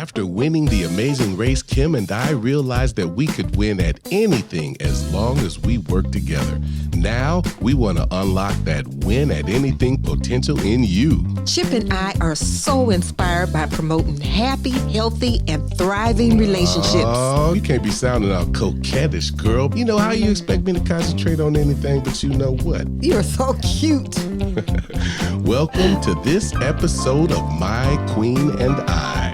After winning the amazing race, Kim and I realized that we could win at anything as long as we work together. Now, we want to unlock that win at anything potential in you. Chip and I are so inspired by promoting happy, healthy, and thriving relationships. Oh, you can't be sounding all coquettish, girl. You know how you expect me to concentrate on anything, but you know what? You're so cute. Welcome to this episode of My Queen and I.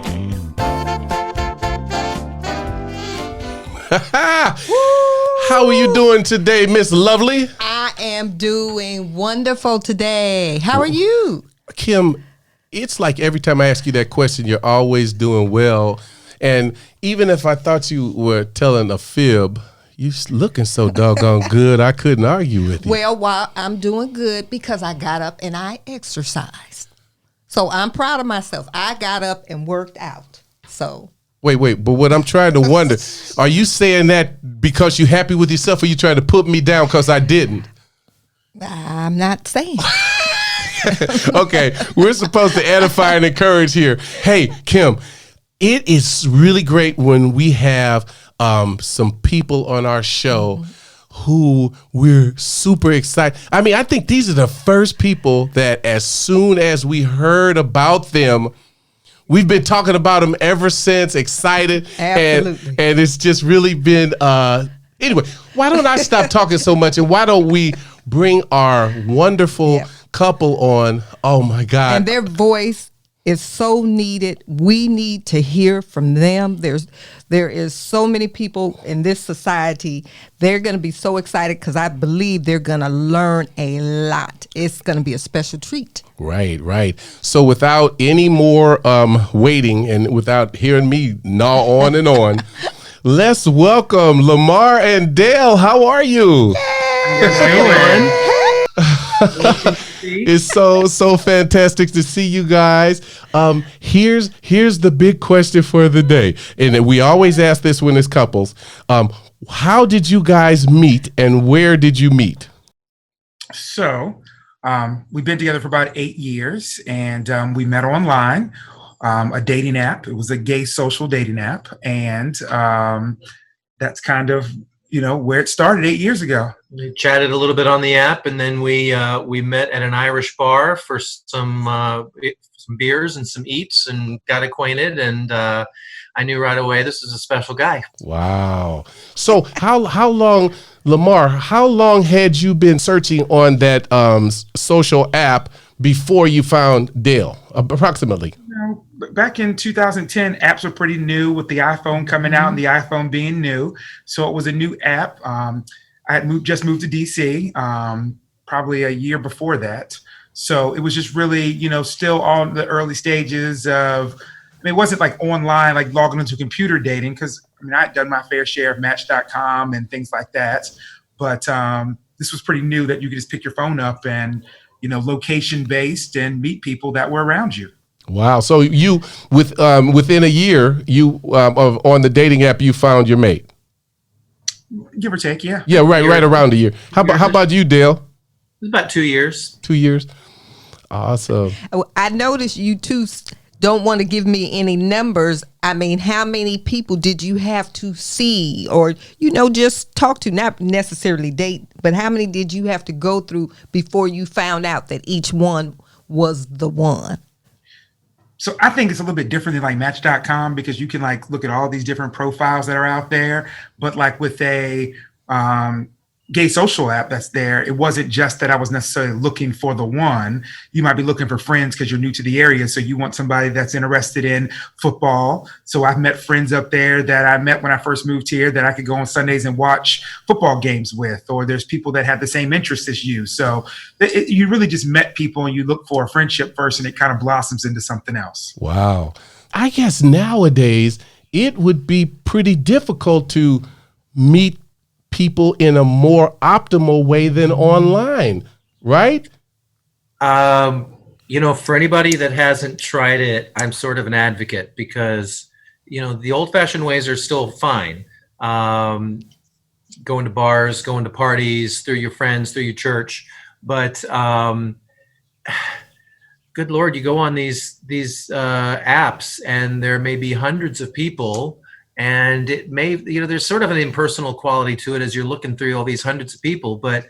How are you doing today, Miss Lovely? I am doing wonderful today. How are you? Kim, it's like every time I ask you that question, you're always doing well. And even if I thought you were telling a fib, you're looking so doggone good, I couldn't argue with you. Well, I'm doing good because I got up and I exercised. So I'm proud of myself. I got up and worked out. So... Wait, but what I'm trying to wonder, are you saying that because you're happy with yourself, or you trying to put me down because I didn't? I'm not saying. Okay, we're supposed to edify and encourage here. Hey, Kim, it is really great when we have some people on our show who we're super excited. I mean, I think these are the first people that as soon as we heard about them, we've been talking about them ever since, excited. Absolutely. And it's just really been, anyway, why don't I stop talking so much and why don't we bring our wonderful couple on? Oh my God. And their voice is so needed. We need to hear from them. There is so many people in this society. They're going to be so excited because I believe they're going to learn a lot. It's going to be a special treat. Right. So without any more waiting and without hearing me gnaw on and on, let's welcome Lamar and Dale. How are you? It's so fantastic to see you guys. Here's the big question for the day, and we always ask this when it's couples. How did you guys meet, and where did you meet? So we've been together for about 8 years, and we met online, a dating app. It was a gay social dating app, and that's kind of where it started 8 years ago. We chatted a little bit on the app, and then we met at an Irish bar for some beers and some eats, and got acquainted. And I knew right away this is a special guy. Wow! So how long, Lamar? How long had you been searching on that social app before you found Dale? Approximately. Back in 2010, apps were pretty new with the iPhone coming out and the iPhone being new. So it was a new app. I had just moved to DC, probably a year before that. So it was just really, still on the early stages of, it wasn't like online, like logging into computer dating, because I'd done my fair share of Match.com and things like that. But this was pretty new that you could just pick your phone up and, location based and meet people that were around you. Wow. So you, within a year, you on the dating app, you found your mate. Give or take, yeah. Yeah, right around a year. How about you, Dale? It was about 2 years. 2 years. Awesome. I noticed you two don't want to give me any numbers. I mean, how many people did you have to see or, just talk to, not necessarily date, but how many did you have to go through before you found out that each one was the one? So I think it's a little bit different than like Match.com, because you can look at all these different profiles that are out there. But with a gay social app that's there, it wasn't just that I was necessarily looking for the one. You might be looking for friends because you're new to the area. So you want somebody that's interested in football. So I've met friends up there that I met when I first moved here that I could go on Sundays and watch football games with, or there's people that have the same interests as you. So you really just met people and you look for a friendship first, and it kind of blossoms into something else. Wow. I guess nowadays it would be pretty difficult to meet people in a more optimal way than online, right? For anybody that hasn't tried it, I'm sort of an advocate because, the old-fashioned ways are still fine. Going to bars, going to parties, through your friends, through your church. But going good Lord, you go on these apps, and there may be hundreds of people, and it may, there's sort of an impersonal quality to it as you're looking through all these hundreds of people, but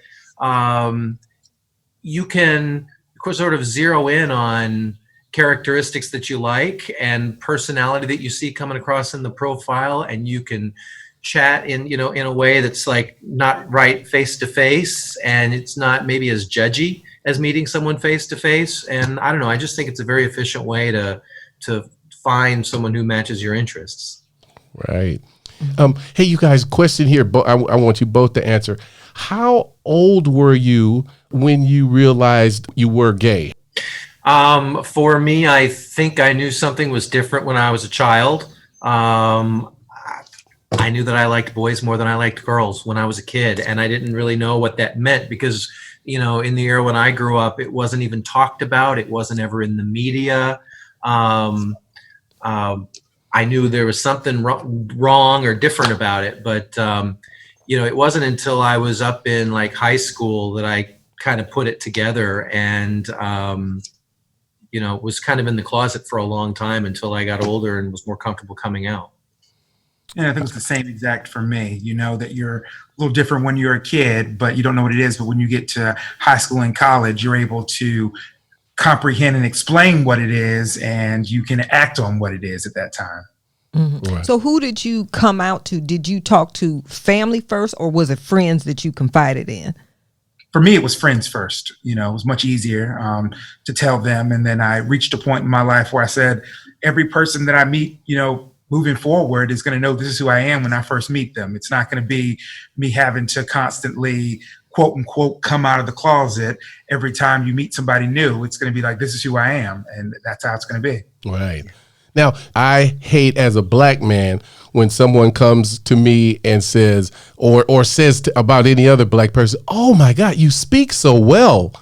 you can, of course, sort of zero in on characteristics that you like and personality that you see coming across in the profile, and you can chat in a way that's like not right face to face, and it's not maybe as judgy as meeting someone face to face. And I don't know, I just think it's a very efficient way to find someone who matches your interests. Right. Hey, you guys, question here. I want you both to answer. How old were you when you realized you were gay? For me, I think I knew something was different when I was a child. I knew that I liked boys more than I liked girls when I was a kid, and I didn't really know what that meant because, in the era when I grew up, it wasn't even talked about. It wasn't ever in the media. I knew there was something wrong or different about it, but it wasn't until I was up in like high school that I kind of put it together, and was kind of in the closet for a long time until I got older and was more comfortable coming out. And I think it's the same exact for me. You know that you're a little different when you're a kid, but you don't know what it is. But when you get to high school and college, you're able to comprehend and explain what it is, and you can act on what it is at that time. Mm-hmm. Right. So who did you come out to? Did you talk to family first, or was it friends that you confided in? For me, it was friends first. It was much easier to tell them. And then I reached a point in my life where I said, every person that I meet, moving forward is going to know this is who I am when I first meet them. It's not going to be me having to constantly, quote unquote, come out of the closet every time you meet somebody new. It's going to be like, this is who I am. And that's how it's going to be. Right. Now, I hate as a black man when someone comes to me and says, or says about any other black person, oh my God, you speak so well.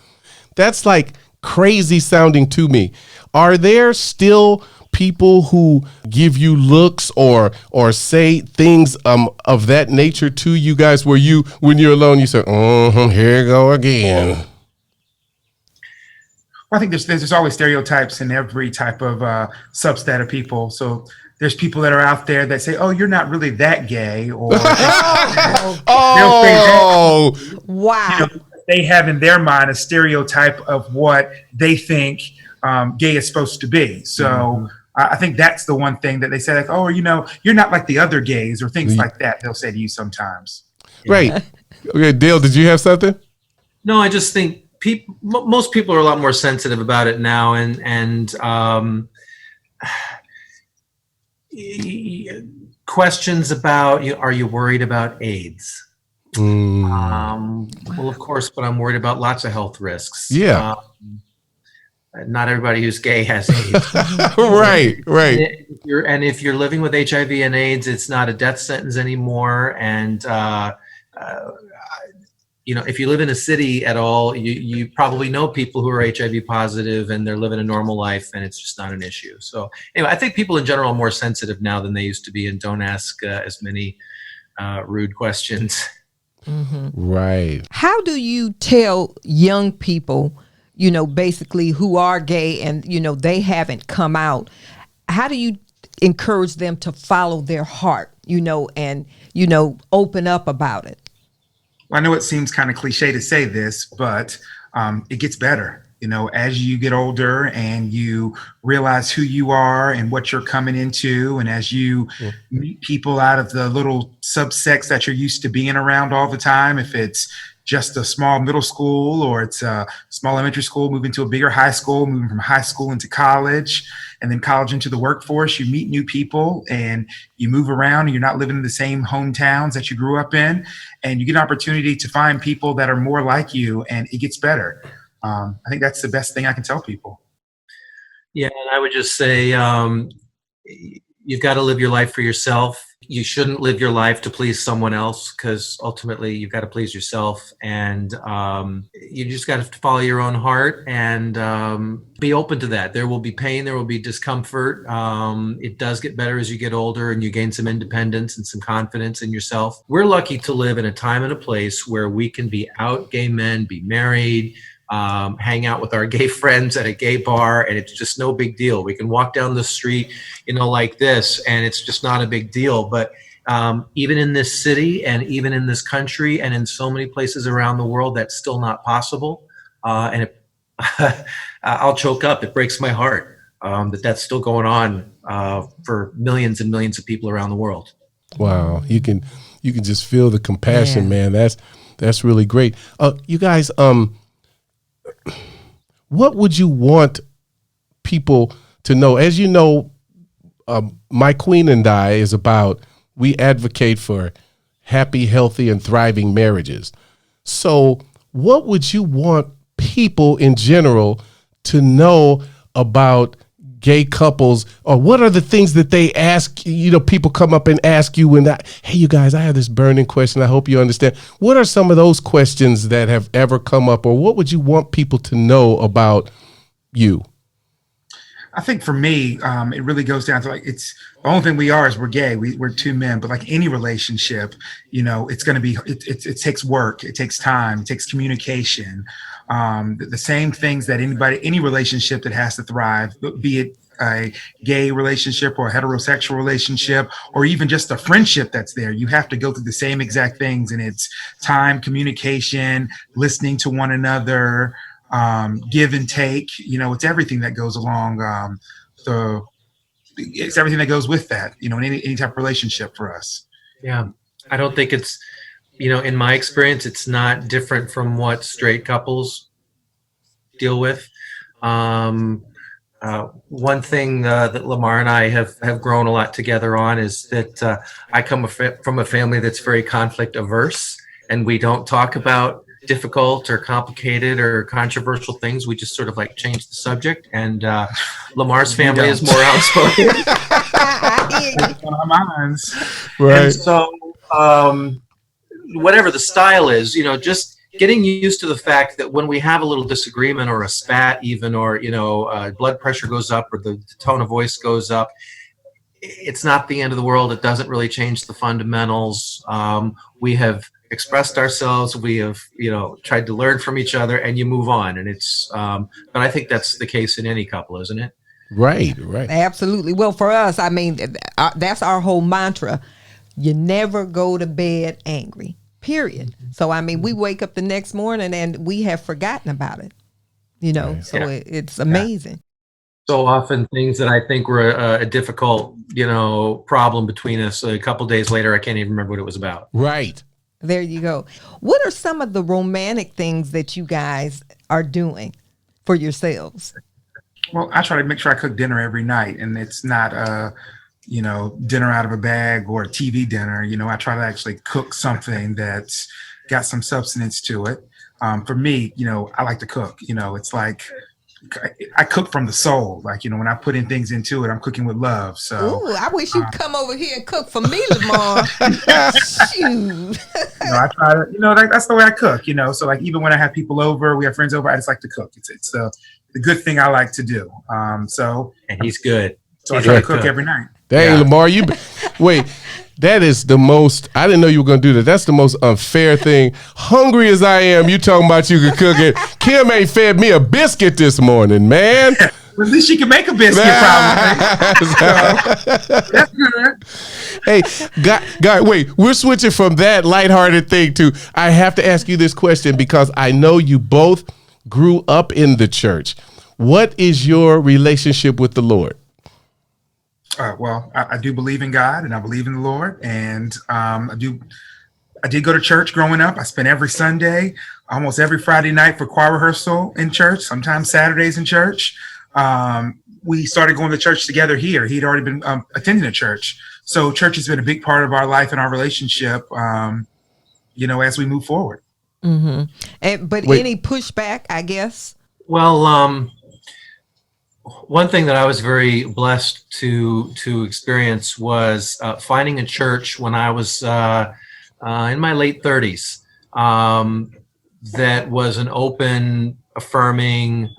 That's like crazy sounding to me. Are there still people who give you looks or say things of that nature to you guys where when you're alone, you say, here you go again? Well, I think there's always stereotypes in every type of subset of people. So there's people that are out there that say, oh, you're not really that gay, or they'll say that. Wow. They have in their mind a stereotype of what they think gay is supposed to be. So I think that's the one thing that they say, like, oh, you're not like the other gays, or things like that. They'll say to you sometimes. Right. Okay, Dale, did you have something? No, I just think most people are a lot more sensitive about it now, and questions about, are you worried about AIDS? Well, of course, but I'm worried about lots of health risks. Yeah. Not everybody who's gay has AIDS. Right. And if you're living with HIV and AIDS, it's not a death sentence anymore. And if you live in a city at all, you probably know people who are HIV positive, and they're living a normal life, and it's just not an issue. So anyway, I think people in general are more sensitive now than they used to be, and don't ask as many rude questions. Mm-hmm. Right. How do you tell young people, basically who are gay and, they haven't come out, how do you encourage them to follow their heart, and, open up about it? I know it seems kind of cliche to say this, but it gets better. As you get older and you realize who you are and what you're coming into, and as you meet people out of the little subsects that you're used to being around all the time, if it's just a small middle school, or it's a small elementary school, moving to a bigger high school, moving from high school into college, and then college into the workforce, you meet new people and you move around, and you're not living in the same hometowns that you grew up in, and you get an opportunity to find people that are more like you, and it gets better. I think that's the best thing I can tell people. Yeah, and I would just say you've got to live your life for yourself. You shouldn't live your life to please someone else, because ultimately you've got to please yourself, and you just got to follow your own heart and be open to that. There will be pain, there will be discomfort. It does get better as you get older and you gain some independence and some confidence in yourself. We're lucky to live in a time and a place where we can be out gay men, be married, hang out with our gay friends at a gay bar, and it's just no big deal. We can walk down the street, like this, and it's just not a big deal. But even in this city and even in this country and in so many places around the world, that's still not possible. And I'll choke up. It breaks my heart that's still going on for millions and millions of people around the world. Wow, you can just feel the compassion, man. That's really great. You guys, what would you want people to know? As you know, My Queen and I is about, we advocate for happy, healthy, and thriving marriages. So what would you want people in general to know about gay couples, or what are the things that they ask, people come up and ask you hey, you guys, I have this burning question. I hope you understand. What are some of those questions that have ever come up, or what would you want people to know about you? I think for me, it really goes down to it's the only thing we are is we're gay. We're two men, but like any relationship, it's going to be, it takes work. It takes time. It takes communication. The same things that any relationship that has to thrive, be it a gay relationship or a heterosexual relationship, or even just a friendship that's there, you have to go through the same exact things. And it's time, communication, listening to one another, give and take, it's everything that goes along. It's everything that goes with that, in any type of relationship for us. Yeah. I don't think it's, in my experience, it's not different from what straight couples deal with. One thing that Lamar and I have grown a lot together on is that I come from a family that's very conflict averse, and we don't talk about difficult or complicated or controversial things. We just sort of change the subject. And Lamar's family is more outspoken. On our minds. Right. And so whatever the style is, just getting used to the fact that when we have a little disagreement or a spat even, or, blood pressure goes up or the tone of voice goes up, it's not the end of the world. It doesn't really change the fundamentals. We have expressed ourselves. We have, tried to learn from each other, and you move on. And it's, but I think that's the case in any couple, isn't it? Right. Absolutely. Well, for us, that's our whole mantra. You never go to bed angry, period. So, we wake up the next morning and we have forgotten about it, Right. so it's amazing. So often things that I think were a difficult, problem between us, a couple days later, I can't even remember what it was about. Right. There you go. What are some of the romantic things that you guys are doing for yourselves? Well, I try to make sure I cook dinner every night, and it's not dinner out of a bag or a TV dinner. I try to actually cook something that's got some substance to it. For me, I like to cook. It's like I cook from the soul. When I put in things into it, I'm cooking with love. So, ooh, I wish you'd come over here and cook for me, Lamar. Shoot. I try to, that's the way I cook. So even when I have people over, we have friends over, I just like to cook. It's the good thing I like to do. And he's good. So I try to cook every night. Dang, Lamar, wait. That is the most, I didn't know you were going to do that. That's the most unfair thing. Hungry as I am, you talking about you can cook it. Kim ain't fed me a biscuit this morning, man. Well, at least she can make a biscuit, probably. That's good. Hey, guy, wait, we're switching from that lighthearted thing to, I have to ask you this question because I know you both grew up in the church. What is your relationship with the Lord? Well, I do believe in God, and I believe in the Lord, and I did go to church growing up. I spent every Sunday, almost every Friday night for choir rehearsal in church, sometimes Saturdays in church. We started going to church together here. He'd already been attending a church. So church has been a big part of our life and our relationship, as we move forward. Mm-hmm. But any pushback, I guess? Well, one thing that I was very blessed to experience was finding a church when I was in my late 30s that was an open, affirming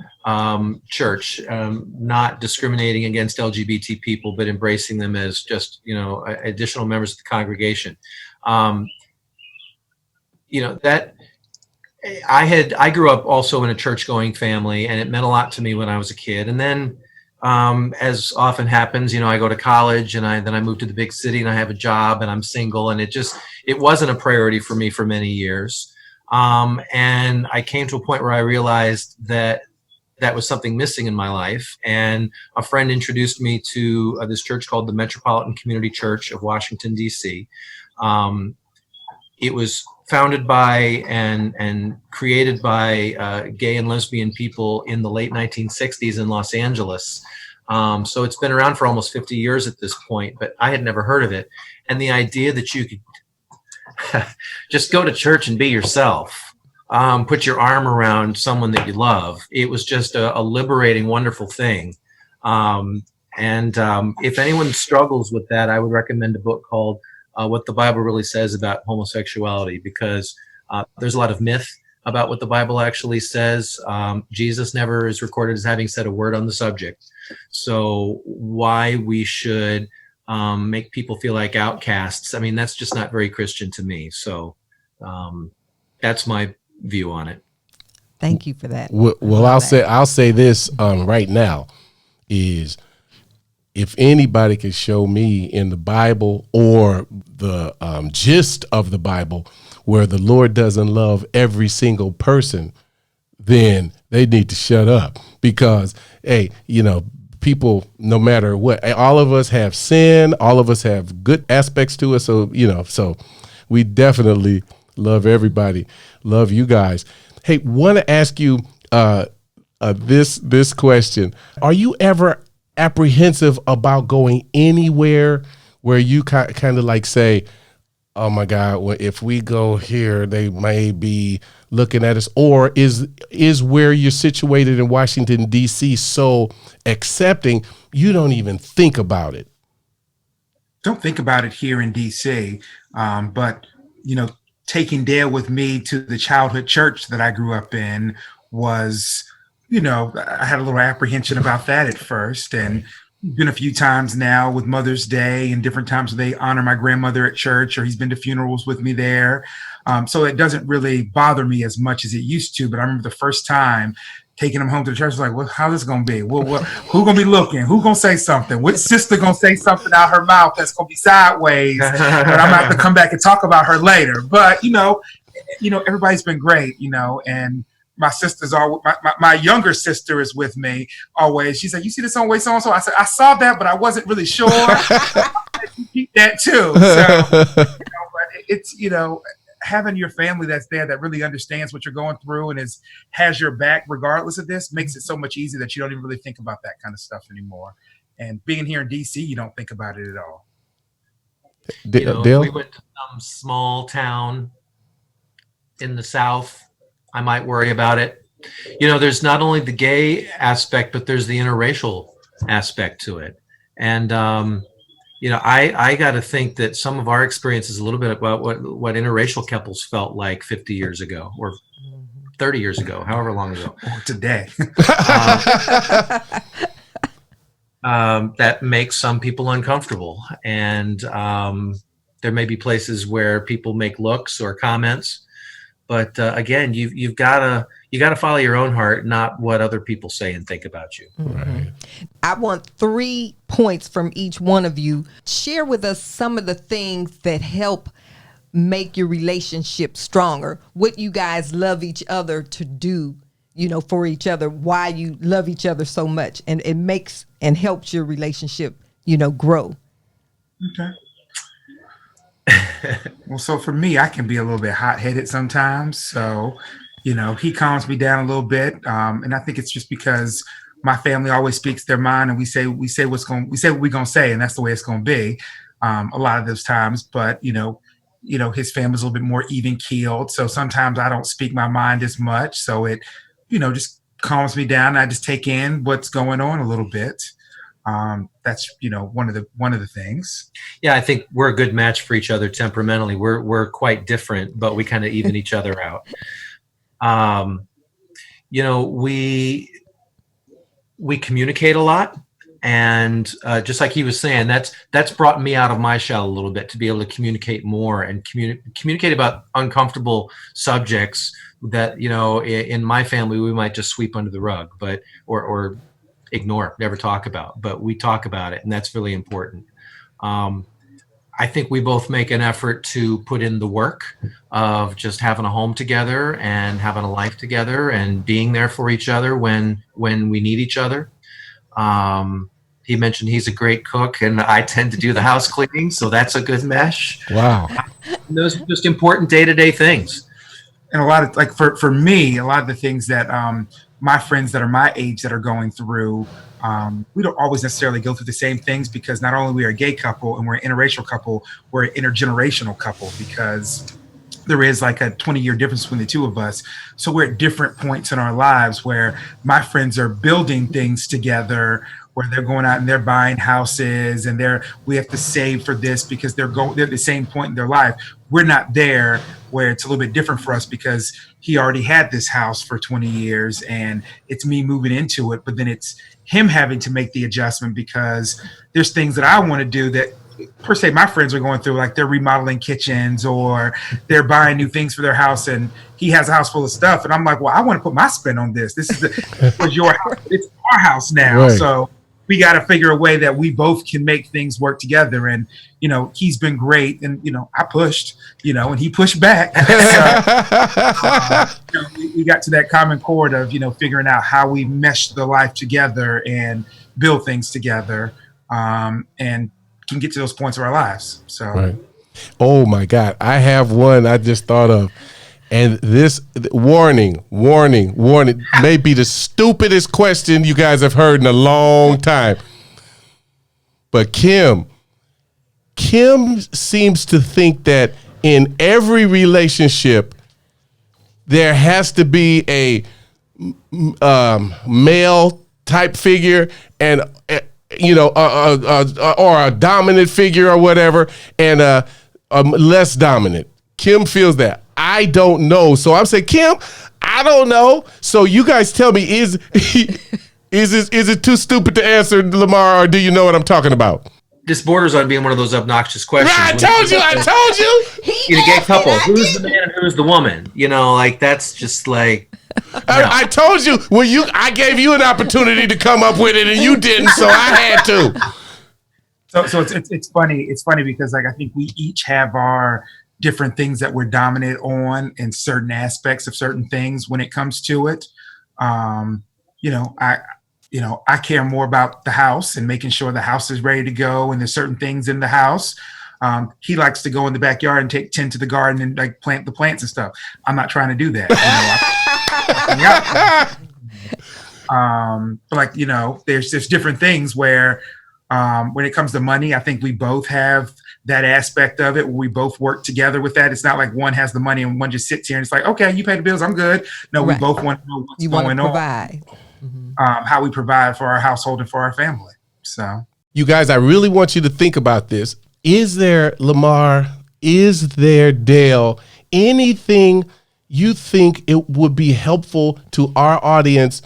church, not discriminating against LGBT people, but embracing them as just, additional members of the congregation. That I grew up also in a church-going family, and it meant a lot to me when I was a kid. And then, as often happens, I go to college, and then I move to the big city, and I have a job, and I'm single, and it wasn't a priority for me for many years. And I came to a point where I realized that was something missing in my life. And a friend introduced me to this church called the Metropolitan Community Church of Washington, D.C. It was founded by and created by gay and lesbian people in the late 1960s in Los Angeles. So it's been around for almost 50 years at this point, but I had never heard of it. And the idea that you could just go to church and be yourself, put your arm around someone that you love, it was just a liberating, wonderful thing. If anyone struggles with that, I would recommend a book called What the Bible Really Says About Homosexuality, because there's a lot of myth about what the Bible actually says. Jesus never is recorded as having said a word on the subject. So why we should make people feel like outcasts, I mean, that's just not very Christian to me. So that's my view on it. Thank you for that. Well, I'll say this right now is, if anybody can show me in the Bible or the gist of the Bible where the Lord doesn't love every single person, then they need to shut up. Because, hey, people, no matter what, all of us have sin, all of us have good aspects to us. So, so we definitely love everybody, love you guys. Hey, want to ask you this question. Are you ever apprehensive about going anywhere where you kind of like say, oh my God, well, if we go here, they may be looking at us? Or is where you're situated in Washington, D.C. so accepting you don't even think about it? Don't think about it here in D.C. But, taking Dale with me to the childhood church that I grew up in was, I had a little apprehension about that at first. And been a few times now with Mother's Day and different times where they honor my grandmother at church, or he's been to funerals with me there. So it doesn't really bother me as much as it used to. But I remember the first time taking him home to the church, I was like, well, how this going to be? Well, who going to be looking? Who going to say something? Which sister going to say something out her mouth that's going to be sideways? But I'm going to have to come back and talk about her later. But, everybody's been great, and my sister's all my younger sister is with me always. She's like, you see this on way so-and-so? I said, I saw that, but I wasn't really sure. You keep that too. So, but it's, having your family that's there that really understands what you're going through and has your back regardless of this makes it so much easier that you don't even really think about that kind of stuff anymore. And being here in DC, you don't think about it at all. Dale? If we went to some small town in the South, I might worry about it. There's not only the gay aspect, but there's the interracial aspect to it. And I got to think that some of our experience is a little bit about what interracial couples felt like 50 years ago or 30 years ago, however long ago. Or today. That makes some people uncomfortable. And there may be places where people make looks or comments. But again, you've got to follow your own heart, not what other people say and think about you. Right. I want 3 points from each one of you. Share with us some of the things that help make your relationship stronger. What you guys love each other to do, for each other. Why you love each other so much, and it makes and helps your relationship, grow. Okay. Well, so for me, I can be a little bit hot-headed sometimes. So, he calms me down a little bit. And I think it's just because my family always speaks their mind, and we say what we're going to say, and that's the way it's going to be a lot of those times. But, his family's a little bit more even keeled. So sometimes I don't speak my mind as much. So it, just calms me down. I just take in what's going on a little bit. That's one of the things. Yeah, I think we're a good match for each other temperamentally. We're quite different, but we kind of even each other out. We communicate a lot, and just like he was saying, that's brought me out of my shell a little bit to be able to communicate more and communicate about uncomfortable subjects that, in my family, we might just sweep under the rug, but, or ignore, never talk about, but we talk about it. And that's really important. I think we both make an effort to put in the work of just having a home together and having a life together and being there for each other when we need each other. He mentioned he's a great cook, and I tend to do the house cleaning, so that's a good mesh. Wow. Those are just important day-to-day things. And a lot of, like, for me, a lot of the things that my friends that are my age that are going through, we don't always necessarily go through the same things, because not only we are a gay couple and we're an interracial couple, we're an intergenerational couple, because there is like a 20-year difference between the two of us. So we're at different points in our lives where my friends are building things together, where they're going out and they're buying houses, and we have to save for this because they're at the same point in their life. We're not there, where it's a little bit different for us because he already had this house for 20 years and it's me moving into it. But then it's him having to make the adjustment because there's things that I want to do that, per se, my friends are going through, like they're remodeling kitchens or they're buying new things for their house, and he has a house full of stuff. And I'm like, well, I want to put my spin on this. This was your house. It's our house now. Right. So we got to figure a way that we both can make things work together. And, he's been great. And, I pushed, and he pushed back. So, we got to that common chord of, figuring out how we mesh the life together and build things together, and can get to those points of our lives. So, right. Oh my God. I have one I just thought of. And this warning, may be the stupidest question you guys have heard in a long time. But Kim seems to think that in every relationship, there has to be a male type figure and, or a dominant figure or whatever, and a less dominant. Kim feels that. I don't know. So I'm saying, Kim, I don't know. So you guys tell me, is it too stupid to answer, Lamar, or do you know what I'm talking about? This borders on being one of those obnoxious questions. Right, I told you. In a gay couple, who's the man and who's the woman? That's just like. No. I told you. Well, I gave you an opportunity to come up with it, and you didn't, so I had to. So it's funny. It's funny because, like, I think we each have our different things that we're dominant on in certain aspects of certain things when it comes to it. I care more about the house and making sure the house is ready to go, and there's certain things in the house. He likes to go in the backyard and tend to the garden and like plant the plants and stuff. I'm not trying to do that. But there's different things where when it comes to money, I think we both have that aspect of it where we both work together with that. It's not like one has the money and one just sits here and it's like, okay, you pay the bills, I'm good. No, right. We both want to know what's going on. Mm-hmm. How we provide for our household and for our family. So, you guys, I really want you to think about this. Is there, Lamar, Dale, anything you think it would be helpful to our audience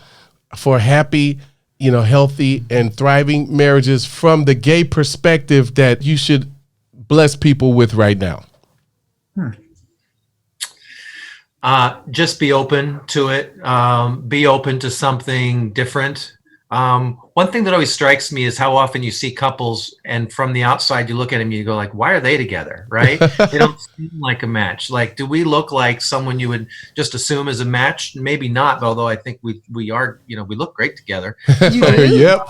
for happy, healthy and thriving marriages from the gay perspective that you should bless people with right now? Just be open to it. Be open to something different. One thing that always strikes me is how often you see couples and from the outside you look at them and you go like, why are they together? Right? They don't seem like a match. Like, do we look like someone you would just assume is a match? Maybe not, although I think we are, we look great together. Yep.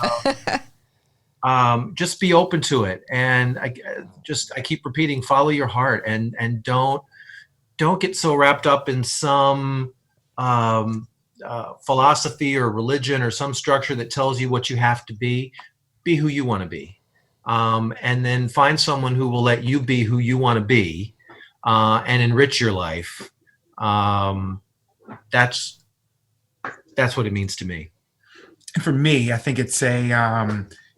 Just be open to it. And I keep repeating, follow your heart and don't get so wrapped up in some philosophy or religion or some structure that tells you what you have to be. Be who you want to be. And then find someone who will let you be who you want to be, and enrich your life. That's what it means to me. And for me, I think it's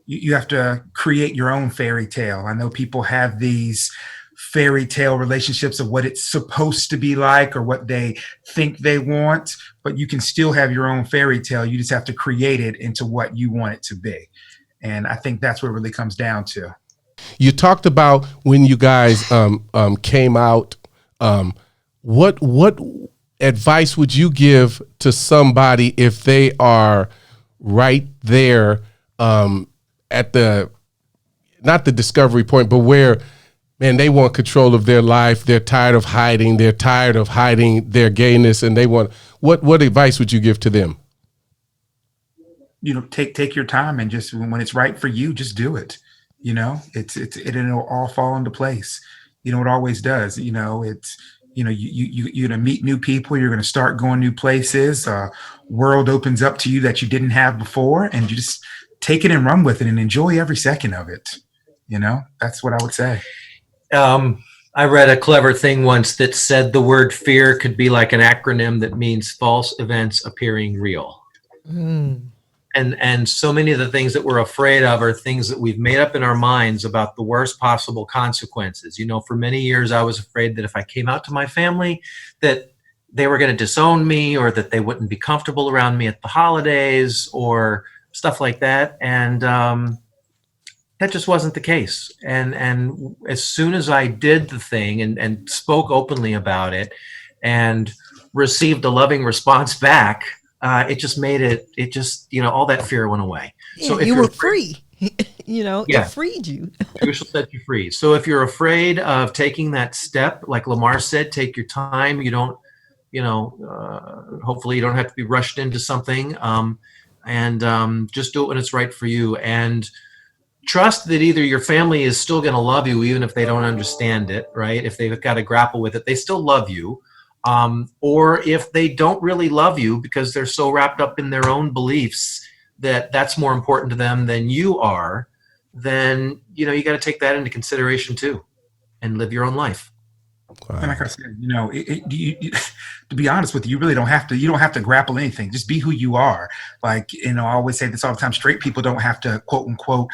you have to create your own fairy tale. I know people have these fairy tale relationships of what it's supposed to be like or what they think they want, but you can still have your own fairy tale. You just have to create it into what you want it to be. And I think that's what it really comes down to. You talked about when you guys came out, what advice would you give to somebody if they are right there at the, not the discovery point, but where, man, they want control of their life. They're tired of hiding. They're tired of hiding their gayness, and they want, what advice would you give to them? Take your time, and just when it's right for you, just do it. It'll all fall into place. It always does. You're gonna meet new people. You're gonna start going new places. World opens up to you that you didn't have before, and you just take it and run with it and enjoy every second of it. That's what I would say. I read a clever thing once that said the word fear could be like an acronym that means false events appearing real. And so many of the things that we're afraid of are things that we've made up in our minds about the worst possible consequences. For many years, I was afraid that if I came out to my family, that they were going to disown me, or that they wouldn't be comfortable around me at the holidays or stuff like that. And that just wasn't the case. And as soon as I did the thing and spoke openly about it and received a loving response back, it just made it all that fear went away. Yeah, so if you you're were free. It freed you. You shall set you free. So if you're afraid of taking that step, like Lamar said, take your time. You don't, hopefully you don't have to be rushed into something. And just do it when it's right for you. And trust that either your family is still going to love you, even if they don't understand it, right? If they've got to grapple with it, they still love you. Or if they don't really love you because they're so wrapped up in their own beliefs that that's more important to them than you are, then, you got to take that into consideration too and live your own life. Wow. And like I said, to be honest with you, you really don't have to grapple anything. Just be who you are. Like, I always say this all the time, straight people don't have to quote unquote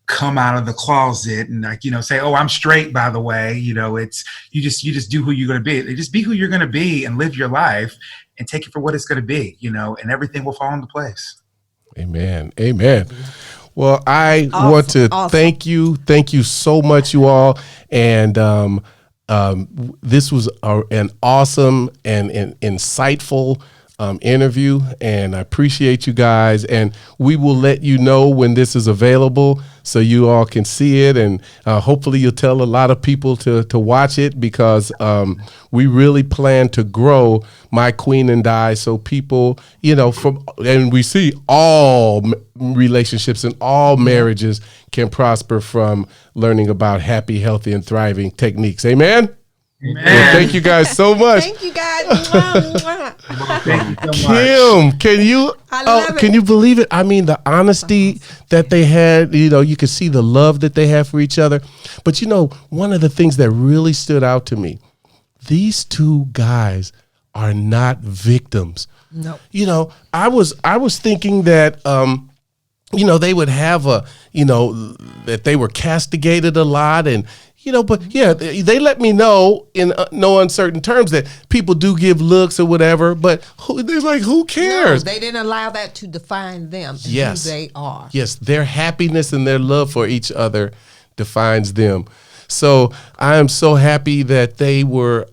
come out of the closet and say, oh, I'm straight, by the way. It's you just do who you're going to be. Just be who you're going to be and live your life and take it for what it's going to be, and everything will fall into place. Amen. Well, I want to thank you so much, you all. And this was an awesome and insightful interview, and I appreciate you guys. And we will let you know when this is available so you all can see it, and hopefully you'll tell a lot of people to watch it, because we really plan to grow My Queen and I, so people, and we see all relationships and all marriages can prosper from learning about happy, healthy, and thriving techniques. Amen? Amen. Well, thank you guys so much. Thank you guys. Thank you so much. Kim, can you believe it? I mean, the honesty that they had, you could see the love that they have for each other. But one of the things that really stood out to me, these two guys are not victims. No. I was thinking that they would have that they were castigated a lot, and but yeah, they let me know in no uncertain terms that people do give looks or whatever, but they're like, who cares? No, they didn't allow that to define them and yes. who they are. Yes, their happiness and their love for each other defines them. So I am so happy that they were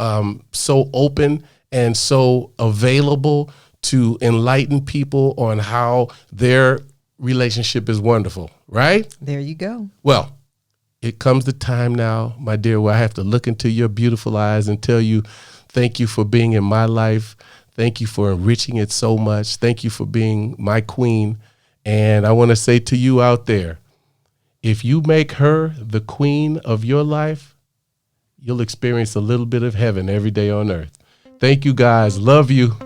so open and so available to enlighten people on how their relationship is wonderful, right? There you go. Well, it comes the time now, my dear, where I have to look into your beautiful eyes and tell you, thank you for being in my life. Thank you for enriching it so much. Thank you for being my queen. And I want to say to you out there, if you make her the queen of your life, you'll experience a little bit of heaven every day on earth. Thank you, guys. Love you.